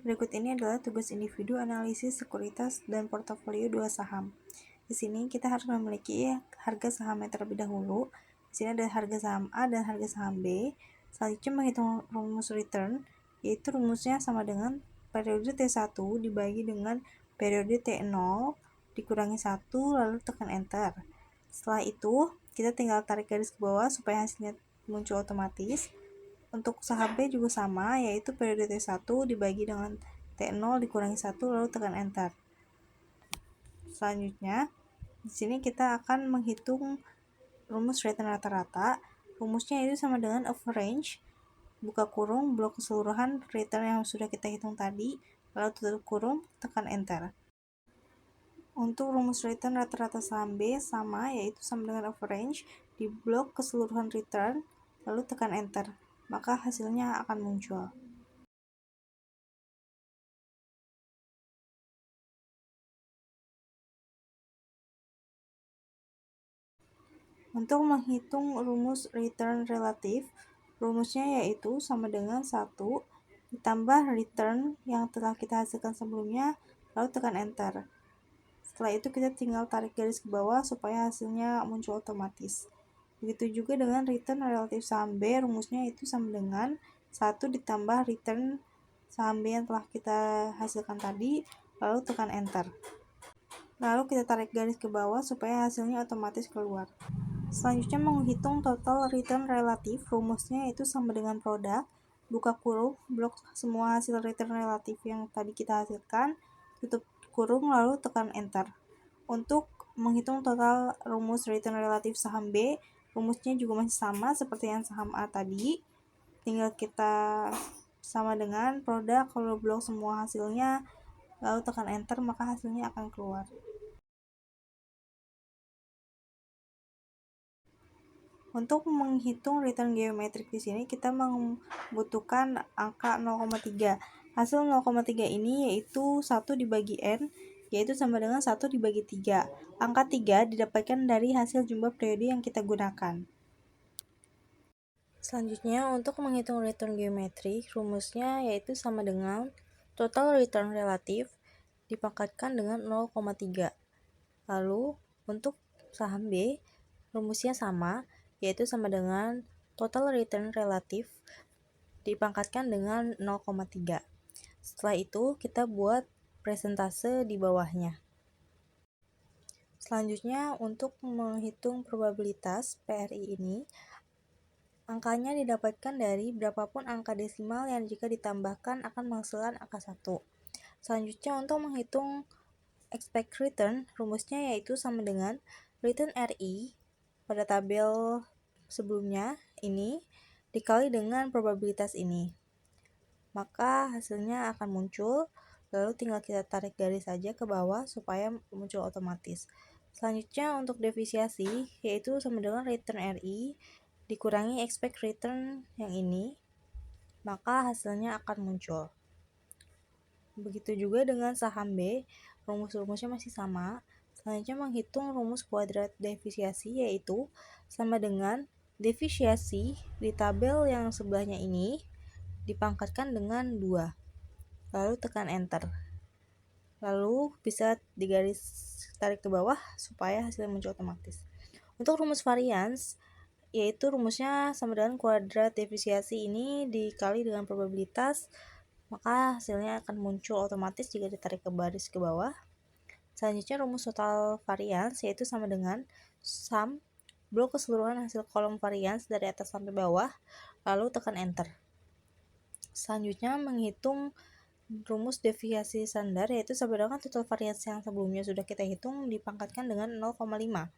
Berikut ini adalah tugas individu analisis sekuritas dan portofolio 2 saham. Di sini kita harus memiliki harga sahamnya terlebih dahulu. Di sini ada harga saham A dan harga saham B. Selanjutnya menghitung rumus return, yaitu rumusnya sama dengan periode T1 dibagi dengan periode T0 dikurangi 1 lalu tekan enter. Setelah itu kita tinggal tarik garis ke bawah supaya hasilnya muncul otomatis. Untuk saham B juga sama, yaitu periode T1 dibagi dengan T0 dikurangi 1 lalu tekan enter. Selanjutnya, di sini kita akan menghitung rumus return rata-rata. Rumusnya itu sama dengan average, buka kurung, blok keseluruhan return yang sudah kita hitung tadi, lalu tutup kurung, tekan enter. Untuk rumus return rata-rata saham B sama, yaitu sama dengan average, di blok keseluruhan return, lalu tekan enter, maka hasilnya akan muncul. Untuk menghitung rumus return relatif, rumusnya yaitu sama dengan 1 ditambah return yang telah kita hasilkan sebelumnya, lalu tekan enter. Setelah itu kita tinggal tarik garis ke bawah supaya hasilnya muncul otomatis. Begitu juga dengan return relatif saham B, rumusnya itu sama dengan 1 ditambah return saham B yang telah kita hasilkan tadi, lalu tekan enter. Lalu kita tarik garis ke bawah supaya hasilnya otomatis keluar. Selanjutnya menghitung total return relatif, rumusnya itu sama dengan produk, buka kurung, blok semua hasil return relatif yang tadi kita hasilkan, tutup kurung lalu tekan enter. Untuk menghitung total rumus return relatif saham B, rumusnya juga masih sama seperti yang saham A tadi, tinggal kita sama dengan produk, kalau blok semua hasilnya lalu tekan enter maka hasilnya akan keluar. Untuk menghitung return geometrik di sini kita membutuhkan angka 0,3. Hasil 0,3 ini yaitu 1 dibagi N, yaitu sama dengan 1 dibagi 3. Angka 3 didapatkan dari hasil jumlah periode yang kita gunakan. Selanjutnya, untuk menghitung return geometrik, rumusnya yaitu sama dengan total return relatif dipangkatkan dengan 0,3. Lalu, untuk saham B, rumusnya sama, yaitu sama dengan total return relatif dipangkatkan dengan 0,3. Setelah itu, kita buat presentase di bawahnya. Selanjutnya, untuk menghitung probabilitas PRI ini, angkanya didapatkan dari berapapun angka desimal yang jika ditambahkan akan menghasilkan angka 1. Selanjutnya, untuk menghitung expect return, rumusnya yaitu sama dengan return RI pada tabel sebelumnya ini dikali dengan probabilitas ini, maka hasilnya akan muncul, lalu tinggal kita tarik garis saja ke bawah supaya muncul otomatis. Selanjutnya untuk defisiasi yaitu sama dengan return RI dikurangi expect return yang ini, maka hasilnya akan muncul. Begitu juga dengan saham B, rumus-rumusnya masih sama. Selanjutnya menghitung rumus kuadrat defisiasi yaitu sama dengan defisiasi di tabel yang sebelahnya ini dipangkatkan dengan 2. Lalu tekan enter. Lalu bisa digaris tarik ke bawah supaya hasilnya muncul otomatis. Untuk rumus varians yaitu rumusnya sama dengan kuadrat defisiasi ini dikali dengan probabilitas, maka hasilnya akan muncul otomatis jika ditarik ke baris ke bawah. Selanjutnya rumus total varians yaitu sama dengan sum blok keseluruhan hasil kolom varians dari atas sampai bawah, lalu tekan enter. Selanjutnya menghitung rumus deviasi standar yaitu sama dengan total varians yang sebelumnya sudah kita hitung dipangkatkan dengan 0,5.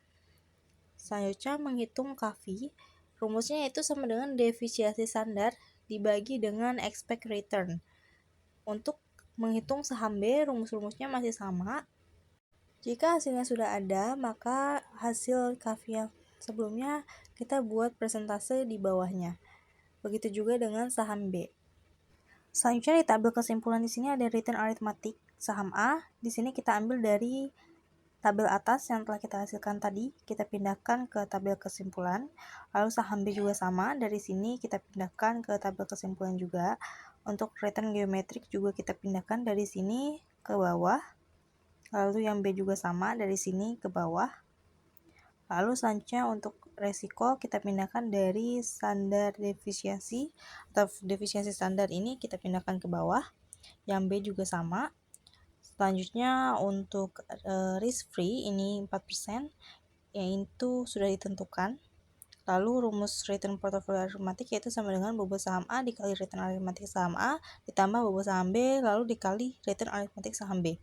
Selanjutnya menghitung KV, rumusnya yaitu sama dengan deviasi standar dibagi dengan expect return. Untuk menghitung saham B, rumus-rumusnya masih sama. Jika hasilnya sudah ada, maka hasil KV yang sebelumnya kita buat presentase di bawahnya. Begitu juga dengan saham B. Selanjutnya di tabel kesimpulan di sini ada return arithmetic saham A. Di sini kita ambil dari tabel atas yang telah kita hasilkan tadi, kita pindahkan ke tabel kesimpulan. Lalu saham B juga sama, dari sini kita pindahkan ke tabel kesimpulan juga. Untuk return geometrik juga kita pindahkan dari sini ke bawah. Lalu yang B juga sama, dari sini ke bawah. Lalu selanjutnya untuk resiko kita pindahkan dari standar defisiensi atau defisiensi standar ini kita pindahkan ke bawah. Yang B juga sama. Selanjutnya untuk risk free ini 4%, yaitu sudah ditentukan. Lalu rumus return portofolio aritmatik yaitu sama dengan bobot saham A dikali return aritmatik saham A ditambah bobot saham B lalu dikali return aritmatik saham B.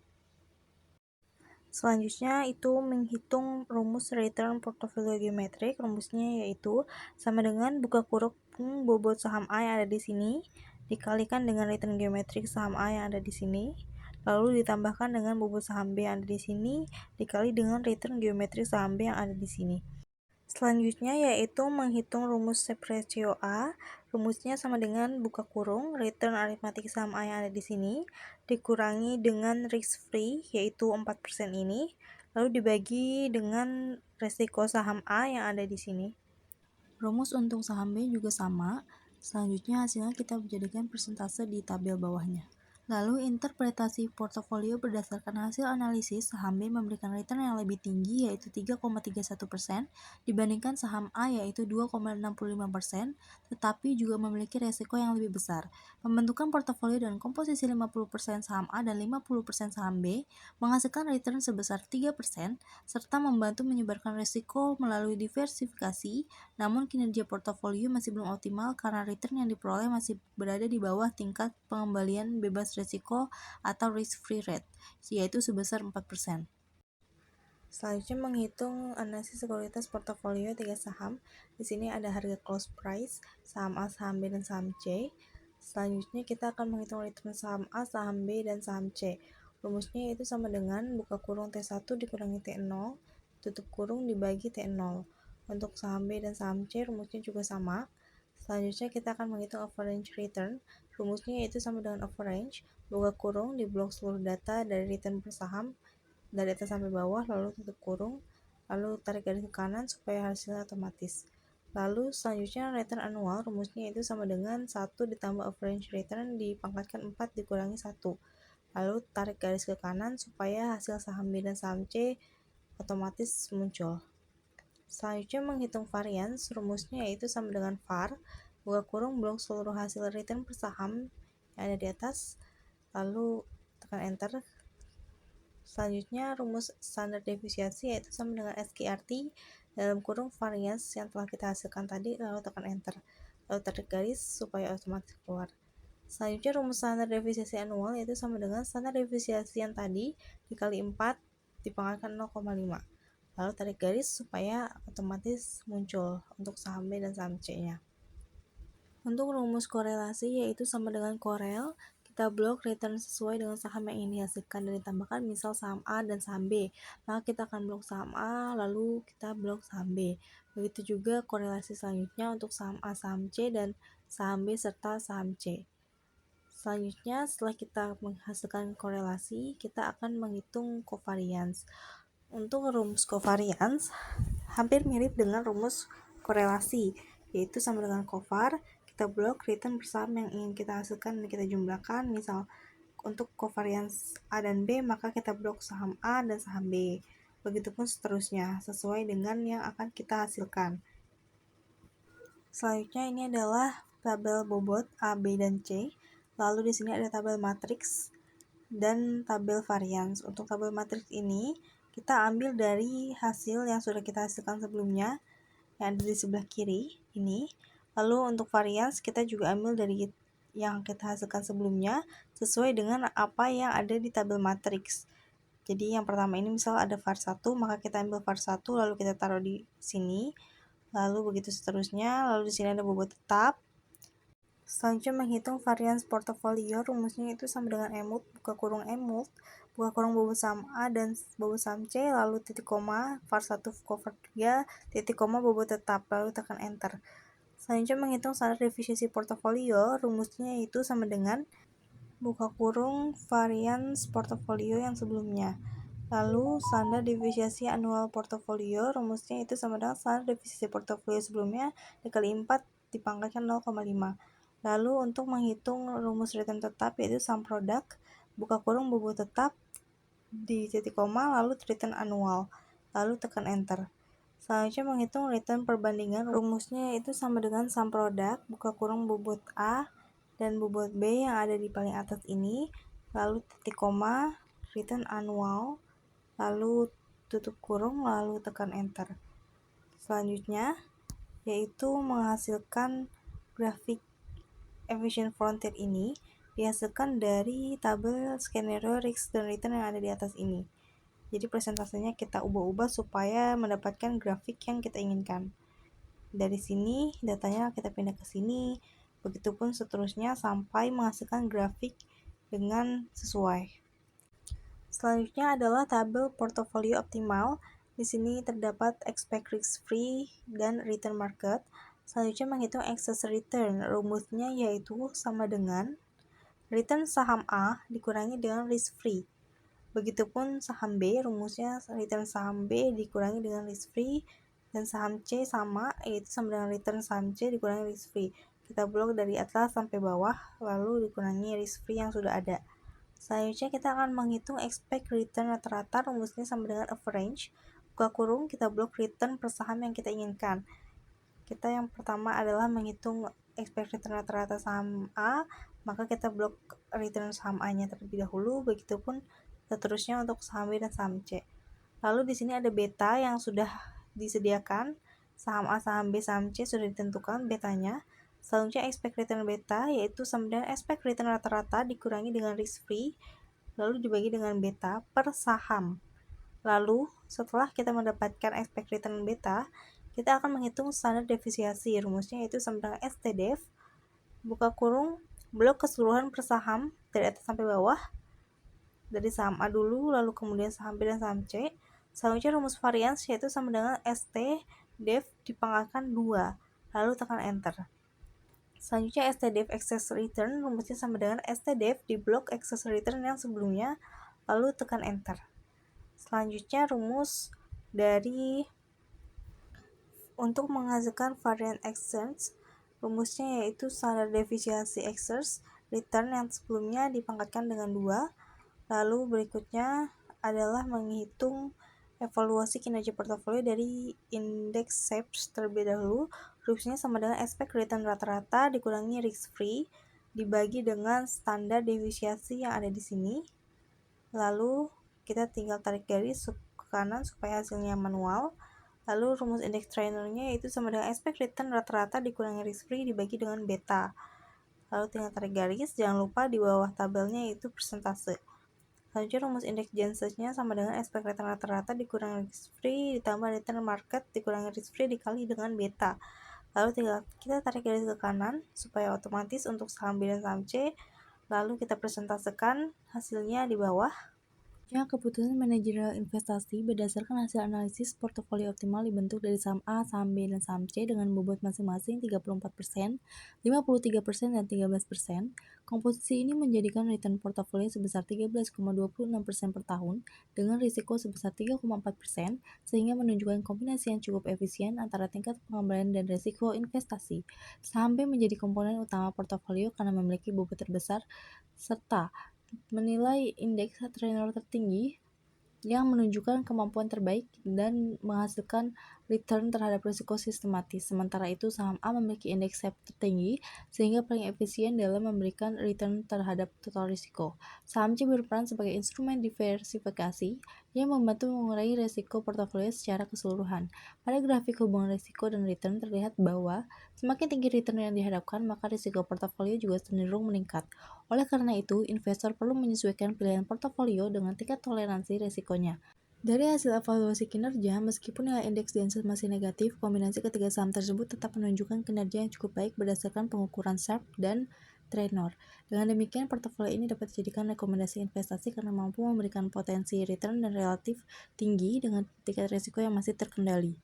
Selanjutnya itu menghitung rumus return portofolio geometrik. Rumusnya yaitu sama dengan buka kurung bobot saham A yang ada di sini dikalikan dengan return geometrik saham A yang ada di sini, lalu ditambahkan dengan bobot saham B yang ada di sini dikali dengan return geometrik saham B yang ada di sini. Selanjutnya yaitu menghitung rumus separatio A. Rumusnya sama dengan buka kurung return aritmatik saham A yang ada di sini dikurangi dengan risk free yaitu 4% ini, lalu dibagi dengan resiko saham A yang ada di sini. Rumus untuk saham B juga sama. Selanjutnya hasilnya kita jadikan persentase di tabel bawahnya. Lalu interpretasi portofolio berdasarkan hasil analisis saham B memberikan return yang lebih tinggi yaitu 3,31% dibandingkan saham A yaitu 2,65%, tetapi juga memiliki resiko yang lebih besar. Pembentukan portofolio dengan komposisi 50% saham A dan 50% saham B menghasilkan return sebesar 3% serta membantu menyebarkan resiko melalui diversifikasi, namun kinerja portofolio masih belum optimal karena return yang diperoleh masih berada di bawah tingkat pengembalian bebas risiko atau risk-free rate, yaitu sebesar 4%. Selanjutnya menghitung analisis sekuritas portofolio 3 saham. Di sini ada harga close price, saham A, saham B, dan saham C. Selanjutnya kita akan menghitung return saham A, saham B, dan saham C. Rumusnya yaitu sama dengan buka kurung T1 dikurangi T0, tutup kurung dibagi T0. Untuk saham B dan saham C rumusnya juga sama. Selanjutnya kita akan menghitung average return. Rumusnya yaitu sama dengan average, buka kurung di blok seluruh data dari return per saham dari atas sampai bawah, lalu tutup kurung, lalu tarik garis ke kanan supaya hasilnya otomatis. Lalu selanjutnya return annual, rumusnya itu sama dengan 1 ditambah average return dipangkatkan 4 dikurangi 1. Lalu tarik garis ke kanan supaya hasil saham B dan saham C otomatis muncul. Selanjutnya menghitung variance, rumusnya yaitu sama dengan var, buka kurung blok seluruh hasil return per saham yang ada di atas, lalu tekan enter. Selanjutnya rumus standar defisiensi yaitu sama dengan SKRT dalam kurung variance yang telah kita hasilkan tadi, lalu tekan enter, lalu tarik garis supaya otomatis keluar. Selanjutnya rumus standar defisiensi anual yaitu sama dengan standar defisiensi yang tadi dikali 4 dipangkatkan 0,5, lalu tarik garis supaya otomatis muncul untuk saham B dan saham C-nya. Untuk rumus korelasi yaitu sama dengan korel, kita blok return sesuai dengan saham yang ingin dihasilkan dan ditambahkan misal saham A dan saham B, maka kita akan blok saham A lalu kita blok saham B. Begitu juga korelasi selanjutnya untuk saham A, saham C, dan saham B serta saham C. Selanjutnya setelah kita menghasilkan korelasi, kita akan menghitung covariance. Untuk rumus covariance hampir mirip dengan rumus korelasi, yaitu sama dengan covar, kita blok return per saham yang ingin kita hasilkan dan kita jumlahkan. Misal untuk covariance A dan B, maka kita blok saham A dan saham B. Begitupun seterusnya, sesuai dengan yang akan kita hasilkan. Selanjutnya ini adalah tabel bobot A, B, dan C. Lalu di sini ada tabel matriks dan tabel variance. Untuk tabel matriks ini kita ambil dari hasil yang sudah kita hasilkan sebelumnya yang ada di sebelah kiri ini. Lalu untuk variance kita juga ambil dari yang kita hasilkan sebelumnya sesuai dengan apa yang ada di tabel matriks. Jadi yang pertama ini misal ada var 1, maka kita ambil var 1 lalu kita taruh di sini. Lalu begitu seterusnya. Lalu di sini ada bobot tetap. Selanjutnya menghitung variance portofolio, rumusnya itu sama dengan emult, buka kurung emult, buka kurung bobot saham A dan bobot saham C, lalu titik koma, var 1 cover 3, titik koma bobot tetap, lalu tekan enter. Selanjutnya menghitung standar defisiensi portofolio, rumusnya itu sama dengan buka kurung variance portofolio yang sebelumnya. Lalu standar defisiensi annual portofolio, rumusnya itu sama dengan standar defisiensi portofolio sebelumnya dikali 4 dipangkatkan 0,5. Lalu untuk menghitung rumus return tetap yaitu sum product, buka kurung bobot tetap di titik koma, lalu return annual, lalu tekan enter. Selanjutnya menghitung return perbandingan, rumusnya itu sama dengan sum product, buka kurung bobot A dan bobot B yang ada di paling atas ini, lalu titik koma, return annual, lalu tutup kurung, lalu tekan enter. Selanjutnya yaitu menghasilkan grafik efficient frontier ini dihasilkan dari tabel skenario risk dan return yang ada di atas ini. Jadi presentasenya kita ubah-ubah supaya mendapatkan grafik yang kita inginkan. Dari sini datanya kita pindah ke sini, begitupun seterusnya sampai menghasilkan grafik dengan sesuai. Selanjutnya adalah tabel portofolio optimal. Di sini terdapat expect risk free dan return market. Selanjutnya menghitung excess return. Rumusnya yaitu sama dengan return saham A dikurangi dengan risk free. Begitupun saham B, rumusnya return saham B dikurangi dengan risk free, dan saham C sama, yaitu sama dengan return saham C dikurangi risk free. Kita blok dari atas sampai bawah, lalu dikurangi risk free yang sudah ada. Selanjutnya kita akan menghitung expect return rata-rata, rumusnya sama dengan average. Buka kurung, kita blok return per saham yang kita inginkan. Kita yang pertama adalah menghitung expect return rata-rata saham A, maka kita blok return saham A-nya terlebih dahulu, begitupun seterusnya untuk saham B dan saham C. Lalu di sini ada beta yang sudah disediakan, saham A, saham B, saham C sudah ditentukan betanya. Selanjutnya expect return beta yaitu sama dengan expect return rata-rata dikurangi dengan risk free, lalu dibagi dengan beta per saham. Lalu setelah kita mendapatkan expect return beta, kita akan menghitung standar deviasi. Rumusnya yaitu sama dengan STDEV, buka kurung, blok keseluruhan per saham dari atas sampai bawah, dari saham A dulu, lalu kemudian saham B dan saham C. Selanjutnya rumus varians yaitu sama dengan STDEV dipangkalkan 2, lalu tekan enter. Selanjutnya STDEV excess return, rumusnya sama dengan STDEV di blok excess return yang sebelumnya, lalu tekan enter. Selanjutnya rumus dari untuk menghasilkan varian exchange, rumusnya yaitu standar deviasi excess return yang sebelumnya dipangkatkan dengan 2. Lalu berikutnya adalah menghitung evaluasi kinerja portofolio dari indeks SEPS terlebih dahulu. Rumusnya sama dengan expect return rata-rata dikurangi risk free dibagi dengan standar deviasi yang ada di sini. Lalu kita tinggal tarik garis ke kanan supaya hasilnya manual. Lalu rumus indeks trainernya yaitu sama dengan expect return rata-rata dikurangi risk free dibagi dengan beta. Lalu tinggal tarik garis, jangan lupa di bawah tabelnya itu persentase. Selanjutnya rumus indeks Janssen-nya sama dengan expect return rata-rata dikurangi risk free ditambah return market dikurangi risk free dikali dengan beta. Lalu tinggal kita tarik garis ke kanan supaya otomatis untuk saham B dan saham C. Lalu kita presentasekan hasilnya di bawah. Keputusan manajerial investasi berdasarkan hasil analisis portofolio optimal dibentuk dari saham A, saham B, dan saham C dengan bobot masing-masing 34%, 53%, dan 13%. Komposisi ini menjadikan return portofolio sebesar 13,26% per tahun dengan risiko sebesar 3,4%, sehingga menunjukkan kombinasi yang cukup efisien antara tingkat pengembalian dan risiko investasi. Saham B menjadi komponen utama portofolio karena memiliki bobot terbesar serta menilai indeks trainer tertinggi yang menunjukkan kemampuan terbaik dan menghasilkan return terhadap risiko sistematis. Sementara itu, saham A memiliki indeks SEP tertinggi sehingga paling efisien dalam memberikan return terhadap total risiko. Saham C berperan sebagai instrumen diversifikasi yang membantu mengurangi risiko portofolio secara keseluruhan. Pada grafik hubungan risiko dan return terlihat bahwa semakin tinggi return yang diharapkan, maka risiko portofolio juga cenderung meningkat. Oleh karena itu, investor perlu menyesuaikan pilihan portofolio dengan tingkat toleransi risikonya. Dari hasil evaluasi kinerja, meskipun nilai indeks Janssen masih negatif, kombinasi ketiga saham tersebut tetap menunjukkan kinerja yang cukup baik berdasarkan pengukuran SHARP dan Trainor. Dengan demikian, portofolio ini dapat dijadikan rekomendasi investasi karena mampu memberikan potensi return dan relatif tinggi dengan tingkat risiko yang masih terkendali.